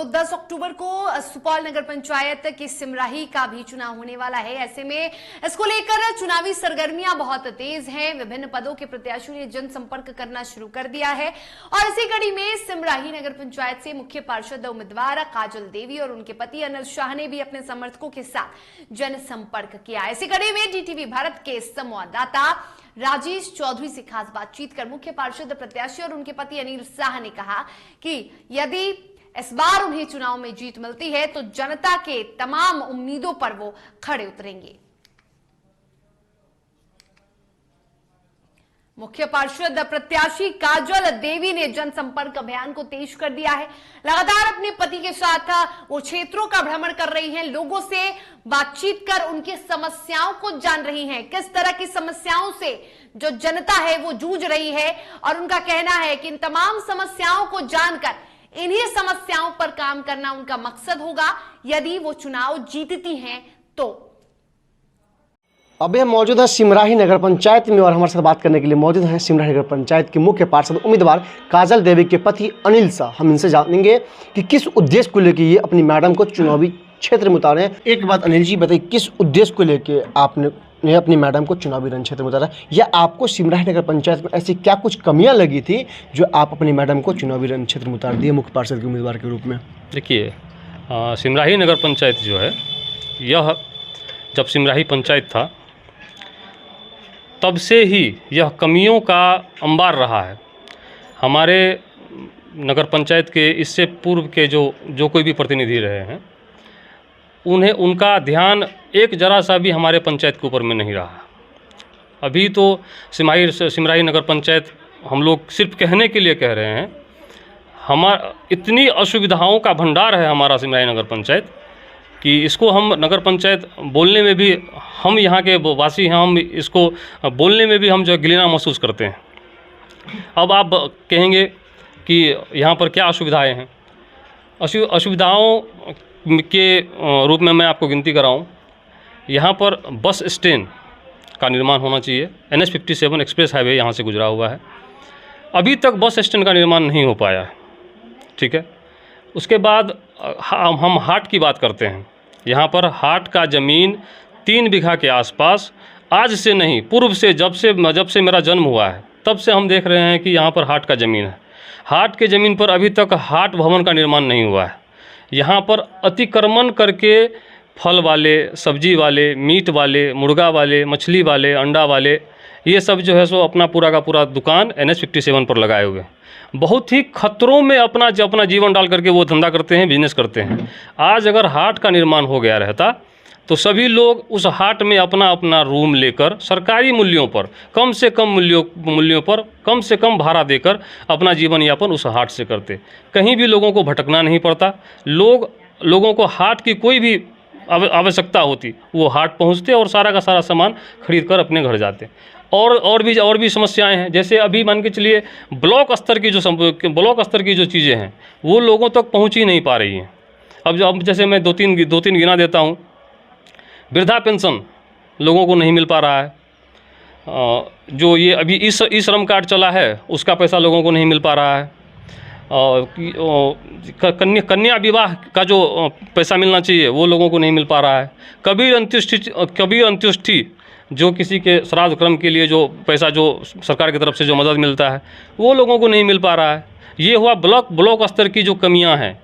10 अक्टूबर को सुपौल नगर पंचायत की सिमराही का भी चुनाव होने वाला है। ऐसे में इसको लेकर चुनावी सरगर्मियां बहुत तेज हैं। विभिन्न पदों के प्रत्याशियों ने जनसंपर्क करना शुरू कर दिया है और इसी कड़ी में सिमराही नगर पंचायत से मुख्य पार्षद उम्मीदवार काजल देवी और उनके पति अनिल शाह ने भी अपने समर्थकों के साथ जनसंपर्क किया। इसी कड़ी में डीटीवी भारत के संवाददाता राजेश चौधरी से खास बातचीत कर मुख्य पार्षद प्रत्याशी और उनके पति अनिल शाह ने कहा कि यदि इस बार उन्हें चुनाव में जीत मिलती है तो जनता के तमाम उम्मीदों पर वो खड़े उतरेंगे। मुख्य पार्षद प्रत्याशी काजल देवी ने जनसंपर्क अभियान को तेज कर दिया है। लगातार अपने पति के साथ वो क्षेत्रों का भ्रमण कर रही हैं, लोगों से बातचीत कर उनकी समस्याओं को जान रही हैं, किस तरह की समस्याओं से जो जनता है वो जूझ रही है और उनका कहना है कि इन तमाम समस्याओं को जानकर इन्हीं समस्याओं पर काम करना उनका मकसद होगा यदि वो चुनाव जीतती हैं तो। अभी हम मौजूद है सिमराही नगर पंचायत में और हमारे साथ बात करने के लिए मौजूद हैं सिमराही नगर पंचायत के मुख्य पार्षद उम्मीदवार काजल देवी के पति अनिल शाह। हम इनसे जानेंगे कि किस उद्देश्य को लेकर ये अपनी मैडम को चुनावी क्षेत्र में उतारे। एक बात अनिल जी बताइए, किस उद्देश्य को लेकर आपने अपनी मैडम को चुनावी रण क्षेत्र में उतारा, या आपको सिमराही नगर पंचायत में ऐसी क्या कुछ कमियाँ लगी थी जो आप अपनी मैडम को चुनावी रण क्षेत्र में उतार दिए मुख्य पार्षद के उम्मीदवार के रूप में? देखिए, सिमराही नगर पंचायत जो है, यह जब सिमराही पंचायत था तब से ही यह कमियों का अंबार रहा है। हमारे नगर पंचायत के इससे पूर्व के जो कोई भी प्रतिनिधि रहे हैं, उनका ध्यान एक जरा सा भी हमारे पंचायत के ऊपर में नहीं रहा। अभी तो सिमराही नगर पंचायत हम लोग सिर्फ कहने के लिए कह रहे हैं, हमारा इतनी असुविधाओं का भंडार है हमारा सिमराही नगर पंचायत कि इसको हम नगर पंचायत बोलने में भी, हम यहाँ के वासी हैं, हम इसको बोलने में भी हम जो गिलेना महसूस करते हैं। अब आप कहेंगे कि यहाँ पर क्या असुविधाएं हैं। असुविधाओं के रूप में मैं आपको गिनती कराऊं, यहाँ पर बस स्टैंड का निर्माण होना चाहिए। NH 57 एक्सप्रेस हाईवे यहाँ से गुजरा हुआ है, अभी तक बस स्टैंड का निर्माण नहीं हो पाया है। ठीक है, उसके बाद हम हाट की बात करते हैं। यहाँ पर हाट का ज़मीन 3 बीघा के आसपास, आज से नहीं पूर्व से, जब से मेरा जन्म हुआ है तब से हम देख रहे हैं कि यहाँ पर हाट का ज़मीन है। हाट के ज़मीन पर अभी तक हाट भवन का निर्माण नहीं हुआ है। यहाँ पर अतिक्रमण करके फल वाले, सब्जी वाले, मीट वाले, मुर्गा वाले, मछली वाले, अंडा वाले, ये सब जो है सो अपना पूरा का पूरा दुकान NH 57 पर लगाए हुए, बहुत ही खतरों में अपना जीवन डाल करके वो धंधा करते हैं, बिजनेस करते हैं। आज अगर हाट का निर्माण हो गया रहता तो सभी लोग उस हाट में अपना अपना रूम लेकर सरकारी मूल्यों पर, कम से कम मूल्यों पर कम से कम भाड़ा देकर अपना जीवन यापन उस हाट से करते। कहीं भी लोगों को भटकना नहीं पड़ता। लोगों को हाट की कोई भी आवश्यकता होती वो हाट पहुंचते और सारा का सारा सामान खरीद कर अपने घर जाते। और भी समस्याएं हैं, जैसे अभी मान के चलिए ब्लॉक स्तर की जो चीज़ें हैं वो लोगों तक पहुंच ही नहीं पा रही हैं। अब जैसे मैं दो तीन गिना देता हूं। वृद्धा पेंशन लोगों को नहीं मिल पा रहा है। जो ये अभी ई श्रम कार्ड चला है उसका पैसा लोगों को नहीं मिल पा रहा है। कन्या विवाह का जो पैसा मिलना चाहिए वो लोगों को नहीं मिल पा रहा है। कबीर अंत्योष्ठी जो किसी के श्राद्ध क्रम के लिए जो पैसा जो सरकार की तरफ से जो मदद मिलता है वो लोगों को नहीं मिल पा रहा है। ये हुआ ब्लॉक स्तर की जो कमियां हैं।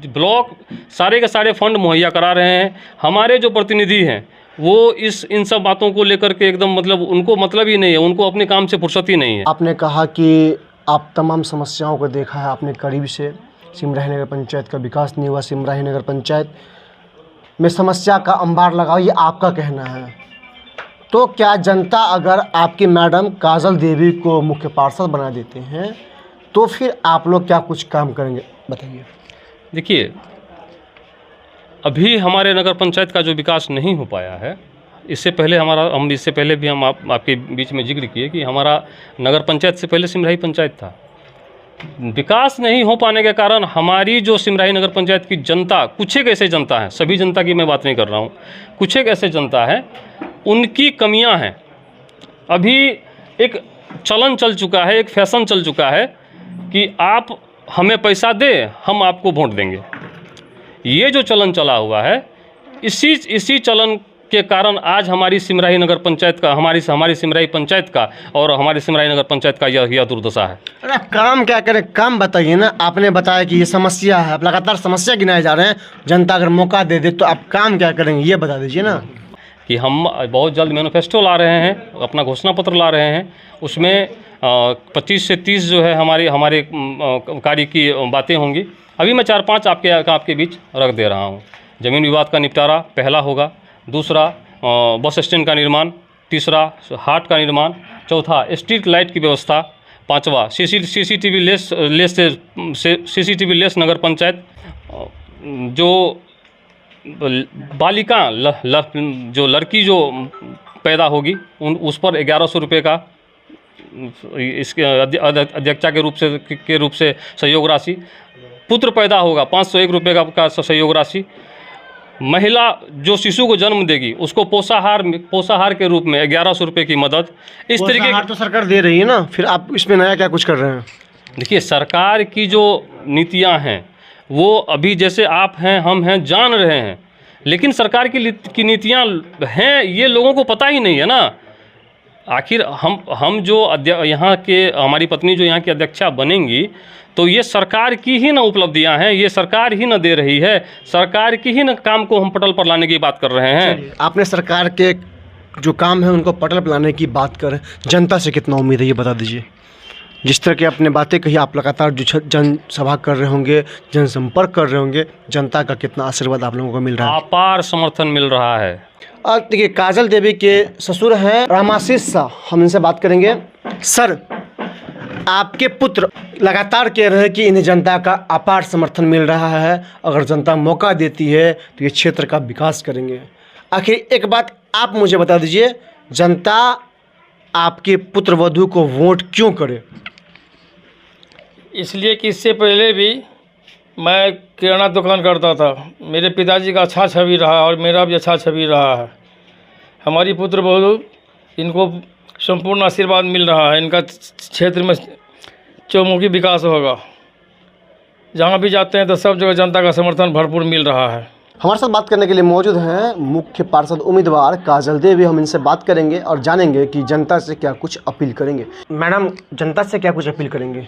ब्लॉक सारे के सारे फंड मुहैया करा रहे हैं। हमारे जो प्रतिनिधि हैं वो इन सब बातों को लेकर के एकदम उनको मतलब ही नहीं है, उनको अपने काम से फुर्सत ही नहीं है। आपने कहा कि आप तमाम समस्याओं को देखा है आपने करीब से। सिमराही नगर पंचायत का विकास नहीं हुआ, सिमराही नगर पंचायत में समस्या का अंबार लगा, ये आपका कहना है। तो क्या जनता अगर आपकी मैडम काजल देवी को मुख्य पार्षद बना देते हैं तो फिर आप लोग क्या कुछ काम करेंगे, बताइए। देखिए, अभी हमारे नगर पंचायत का जो विकास नहीं हो पाया है, इससे पहले भी हम आपके बीच में जिक्र किए कि हमारा नगर पंचायत से पहले सिमराही पंचायत था। विकास नहीं हो पाने के कारण हमारी जो सिमराही नगर पंचायत की जनता, कुछ एक ऐसे जनता है, सभी जनता की मैं बात नहीं कर रहा हूँ, कुछ एक ऐसे जनता है उनकी कमियां हैं। अभी एक चलन चल चुका है, एक फैशन चल चुका है कि आप हमें पैसा दे, हम आपको वोट देंगे। ये जो चलन चला हुआ है, इसी चलन के कारण आज हमारी सिमराही नगर पंचायत का, हमारी सिमराही पंचायत का और हमारी सिमराही नगर पंचायत का यह दुर्दशा है। अरे आप काम क्या करें, काम बताइए ना। आपने बताया कि ये समस्या है, आप लगातार समस्या गिनाए जा रहे हैं। जनता अगर मौका दे दे तो आप काम क्या करेंगे, ये बता दीजिए ना। कि हम बहुत जल्द मैनिफेस्टो ला रहे हैं, अपना घोषणा पत्र ला रहे हैं। उसमें 25 से 30 जो है हमारे कार्य की बातें होंगी। अभी मैं 4-5 आपके बीच रख दे रहा हूँ। ज़मीन विवाद का निपटारा पहला होगा, दूसरा बस स्टैंड का निर्माण, तीसरा हाट का निर्माण, चौथा स्ट्रीट लाइट की व्यवस्था, पांचवा सीसीटीवी लेस नगर पंचायत, जो बालिका जो लड़की जो पैदा होगी उस पर 1100 रुपये का इसके अध्यक्षा के रूप से सहयोग राशि, पुत्र पैदा होगा 501 रुपये का सहयोग राशि, महिला जो शिशु को जन्म देगी उसको पोषाहार के रूप में 1100 रुपये की मदद। इस तरीके की तो सरकार दे रही है ना, फिर आप इसमें नया क्या कुछ कर रहे हैं? देखिए, सरकार की जो नीतियां हैं वो अभी जैसे आप हैं हम हैं जान रहे हैं, लेकिन सरकार की नीतियां हैं ये लोगों को पता ही नहीं है ना। आखिर हम जो यहाँ के हमारी पत्नी जो यहाँ की अध्यक्षा बनेंगी तो ये सरकार की ही ना उपलब्धियां हैं, ये सरकार ही ना दे रही है, सरकार की ही ना काम को हम पटल पर लाने की बात कर रहे हैं। आपने सरकार के जो काम है उनको पटल पर लाने की बात करें, जनता से कितना उम्मीद है ये बता दीजिए। जिस तरह की आपने बातें कही, आप लगातार जो जनसभा कर रहे होंगे, जनसंपर्क कर रहे होंगे, जनता का कितना आशीर्वाद आप लोगों को मिल रहा है? अपार समर्थन मिल रहा है। और देखिए, काजल देवी के ससुर हैं रामाशीष शाह, हम इनसे बात करेंगे। सर, आपके पुत्र लगातार कह रहे हैं कि इन्हें जनता का अपार समर्थन मिल रहा है, अगर जनता मौका देती है तो ये क्षेत्र का विकास करेंगे। आखिर एक बात आप मुझे बता दीजिए, जनता आपके पुत्र वधू को वोट क्यों करे? इसलिए कि इससे पहले भी मैं किराना दुकान करता था, मेरे पिताजी का अच्छा छवि रहा और मेरा भी अच्छा छवि रहा है। हमारी पुत्र बहू इनको संपूर्ण आशीर्वाद मिल रहा है, इनका क्षेत्र में चौमुखी विकास होगा। जहाँ भी जाते हैं तो सब जगह जनता का समर्थन भरपूर मिल रहा है। हमारे साथ बात करने के लिए मौजूद हैं मुख्य पार्षद उम्मीदवार काजल देवी। हम इनसे बात करेंगे और जानेंगे कि जनता से क्या कुछ अपील करेंगे। मैडम, जनता से क्या कुछ अपील करेंगे?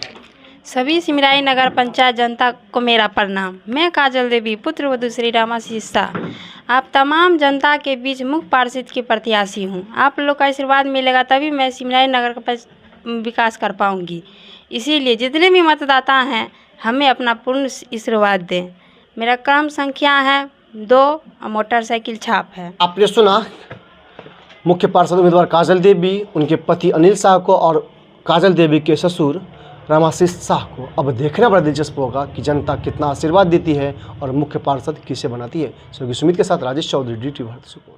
सभी सिमराही नगर पंचायत जनता को मेरा प्रणाम। मैं काजल देवी, पुत्र वधू श्री रामाशीष शाह, आप तमाम जनता के बीच मुख्य पार्षद की प्रत्याशी हूँ। आप लोग का आशीर्वाद मिलेगा तभी मैं सिमराही नगर का विकास कर पाऊँगी। इसीलिए जितने भी मतदाता हैं हमें अपना पूर्ण आशीर्वाद दें। मेरा क्रम संख्या है 2 और मोटरसाइकिल छाप है। आपने सुना मुख्य पार्षद उम्मीदवार काजल देवी, उनके पति अनिल शाह को और काजल देवी के ससुर रामाशीष शाह को। अब देखना बड़ा दिलचस्प होगा कि जनता कितना आशीर्वाद देती है और मुख्य पार्षद किसे बनाती है। सुमित के साथ राजेश चौधरी, DT भारत।